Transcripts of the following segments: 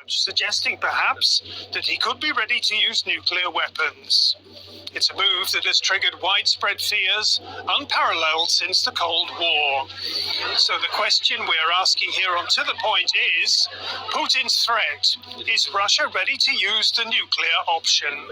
suggesting perhaps that he could be ready to use nuclear weapons. It's a move that has triggered widespread fears, unparalleled since the Cold War. So the question we're asking here on To The Point is, Putin's threat, is Russia ready to use the nuclear option?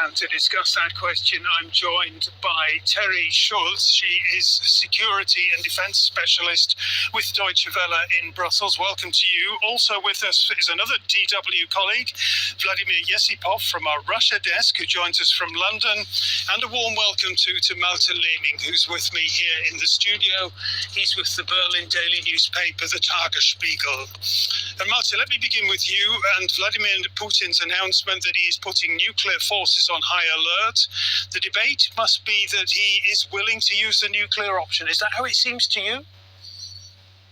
And to discuss that question, I'm joined by Terry Schultz. She is Security and Defense Specialist with Deutsche Welle in Brussels. Welcome to you. Also with us is another DW colleague, Vladimir Yesipov from our Russia desk, who joins us from London. And a warm welcome to Malte Lehning, who's with me here in the studio. He's with the Berlin daily newspaper, the Tagesspiegel. And Malte, let me begin with you and Vladimir Putin's announcement that he is putting nuclear forces on high alert. The debate must be that he is willing to use the nuclear option. Is that how it seems to you?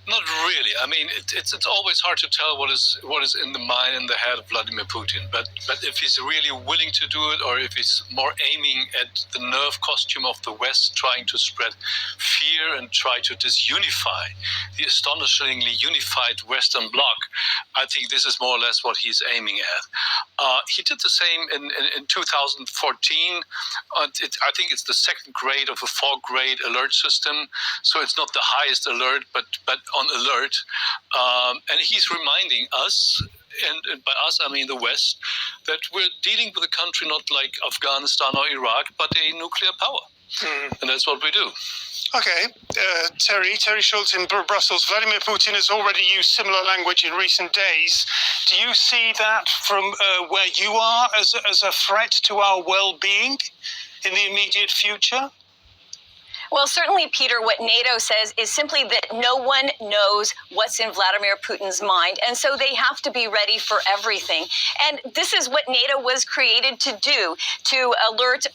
Not really. I mean, it's always hard to tell what is in the mind and the head of Vladimir Putin. But if he's really willing to do it, or if he's more aiming at the nerve costume of the West, trying to spread fear and try to disunify the astonishingly unified Western bloc, I think this is more or less what he's aiming at. He did the same in 2014. I think it's the second grade of a 4-grade alert system, so it's not the highest alert, but on alert, and he's reminding us, and by us I mean the West, that we're dealing with a country not like Afghanistan or Iraq, but a nuclear power, and that's what we do. Okay, Terry Schultz in Brussels. Vladimir Putin has already used similar language in recent days. Do you see that from where you are as a threat to our well-being in the immediate future? Well, certainly, Peter, what NATO says is simply that no one knows what's in Vladimir Putin's mind. And so they have to be ready for everything. And this is what NATO was created to do, to alert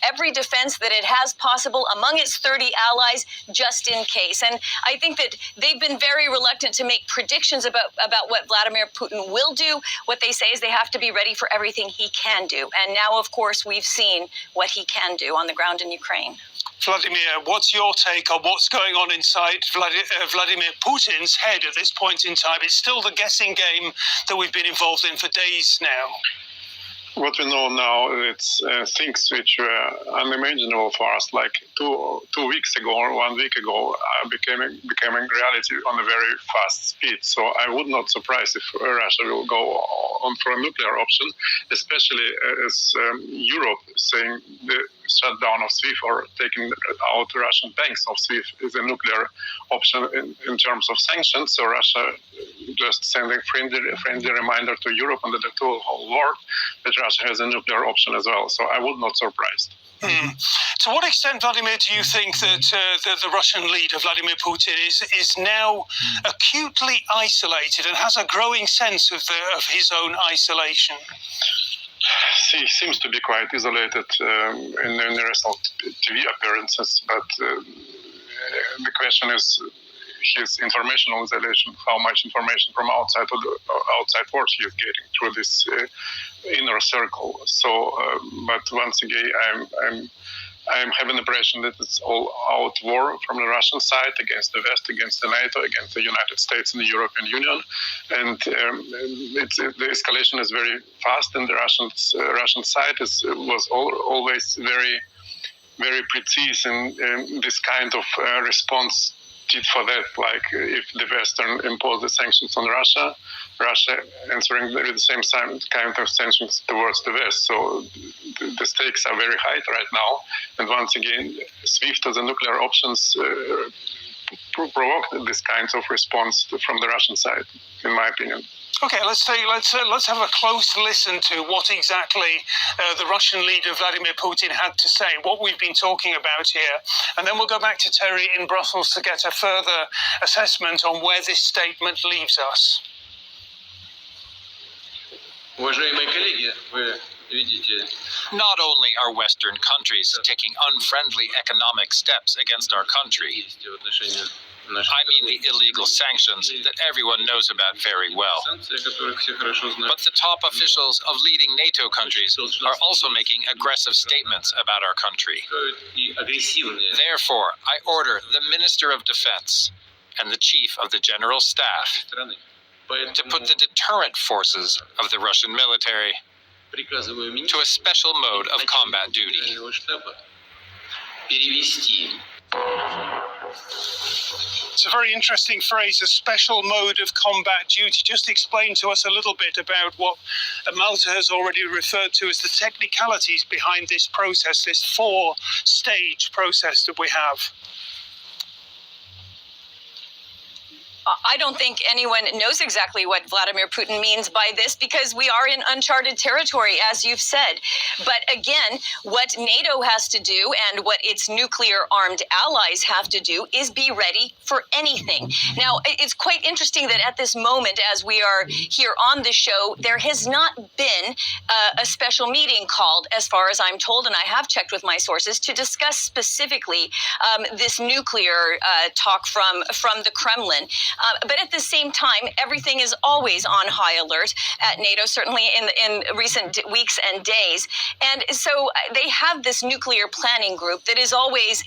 every defense that it has possible among its 30 allies, just in case. And I think that they've been very reluctant to make predictions about what Vladimir Putin will do. What they say is they have to be ready for everything he can do. And now, of course, we've seen what he can do on the ground in Ukraine. Vladimir, what's your take on what's going on inside Vladimir Putin's head at this point in time? It's still the guessing game that we've been involved in for days now. What we know now, it's things which were unimaginable for us, like two weeks ago or 1 week ago, becoming reality on a very fast speed. So I would not surprise if Russia will go on for a nuclear option, especially as Europe saying the shutdown of SWIFT or taking out Russian banks of SWIFT is a nuclear option in terms of sanctions. So Russia just sending friendly reminder to Europe and to the whole world that Russia has a nuclear option as well. So I would not surprised. To what extent, Vladimir, do you think that the Russian leader, Vladimir Putin, is now acutely isolated and has a growing sense of his own isolation? He seems to be quite isolated in numerous TV appearances, but the question is his informational isolation, how much information from outside world he is getting through this inner circle. So, but once again, I'm having the impression that it's all out war from the Russian side against the West, against the NATO, against the United States and the European Union, and the escalation is very fast. And the Russian side was always very, very precise in this kind of response for that. Like if the Western impose the sanctions on Russia answering with the same kind of sanctions towards the West. So the stakes are very high right now. And once again, SWIFT as a nuclear options provoked this kind of response from the Russian side, in my opinion. Okay, let's have a close listen to what exactly the Russian leader Vladimir Putin had to say, what we've been talking about here, and then we'll go back to Terry in Brussels to get a further assessment on where this statement leaves us. Уважаемые коллеги, вы видите. Not only are Western countries taking unfriendly economic steps against our country, наших I mean the illegal sanctions that everyone knows about very well. санкции, которых все хорошо знают. But the top officials of leading NATO countries are also making aggressive statements about our country. И агрессивные. Therefore, I order the Minister of Defense and the Chief of the General Staff страны. to put the deterrent forces of the Russian military Приказываю to министру a special mode of combat duty. Генерального штаба перевести It's a very interesting phrase, a special mode of combat duty. Just explain to us a little bit about what Malta has already referred to as the technicalities behind this process, this four-stage process that we have. I don't think anyone knows exactly what Vladimir Putin means by this because we are in uncharted territory, as you've said. But again, what NATO has to do and what its nuclear-armed allies have to do is be ready for anything. Now, it's quite interesting that at this moment, as we are here on the show, there has not been a special meeting called, as far as I'm told, and I have checked with my sources, to discuss specifically this nuclear talk from the Kremlin. But at the same time, everything is always on high alert at NATO, certainly in recent weeks and days. And so they have this nuclear planning group that is always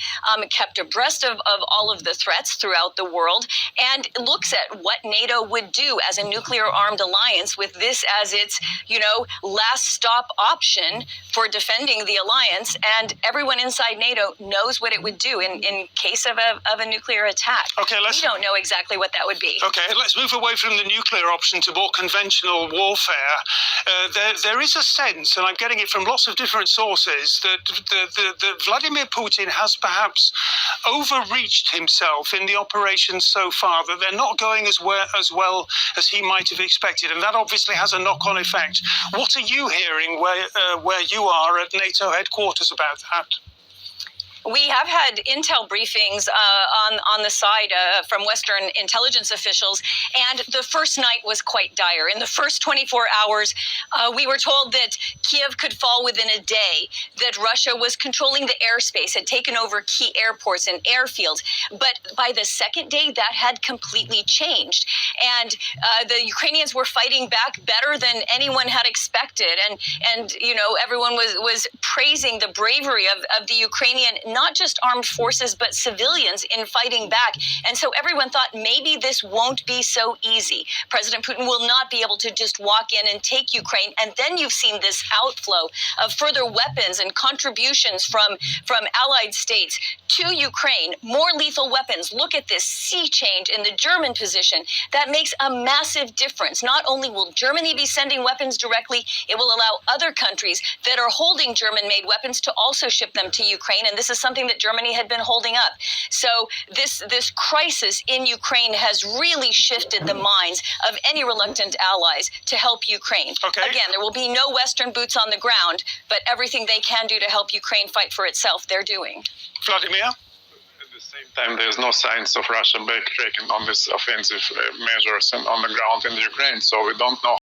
kept abreast of all of the threats throughout the world and looks at what NATO would do as a nuclear-armed alliance with this as its, last stop option for defending the alliance. And everyone inside NATO knows what it would do in case of a nuclear attack. Okay, we don't know exactly what that would be. Okay, let's move away from the nuclear option to more conventional warfare. There is a sense, and I'm getting it from lots of different sources, that Vladimir Putin has perhaps overreached himself in the operations so far, that they're not going as well as he might have expected, and that obviously has a knock-on effect. What are you hearing where you are at NATO headquarters about that? We have had intel briefings on the side from Western intelligence officials, and the first night was quite dire. In the first 24 hours, we were told that Kiev could fall within a day, that Russia was controlling the airspace, had taken over key airports and airfields. But by the second day, that had completely changed. And the Ukrainians were fighting back better than anyone had expected. And everyone was praising the bravery of the Ukrainian, not just armed forces, but civilians in fighting back. And so everyone thought maybe this won't be so easy. President Putin will not be able to just walk in and take Ukraine. And then you've seen this outflow of further weapons and contributions from allied states to Ukraine, more lethal weapons. Look at this sea change in the German position. That makes a massive difference. Not only will Germany be sending weapons directly, it will allow other countries that are holding German-made weapons to also ship them to Ukraine. And this is something that Germany had been holding up. So this crisis in Ukraine has really shifted the minds of any reluctant allies to help Ukraine. Okay. Again, there will be no Western boots on the ground, but everything they can do to help Ukraine fight for itself, they're doing. Vladimir? At the same time, there's no signs of Russia backtracking on these offensive measures and on the ground in Ukraine, so we don't know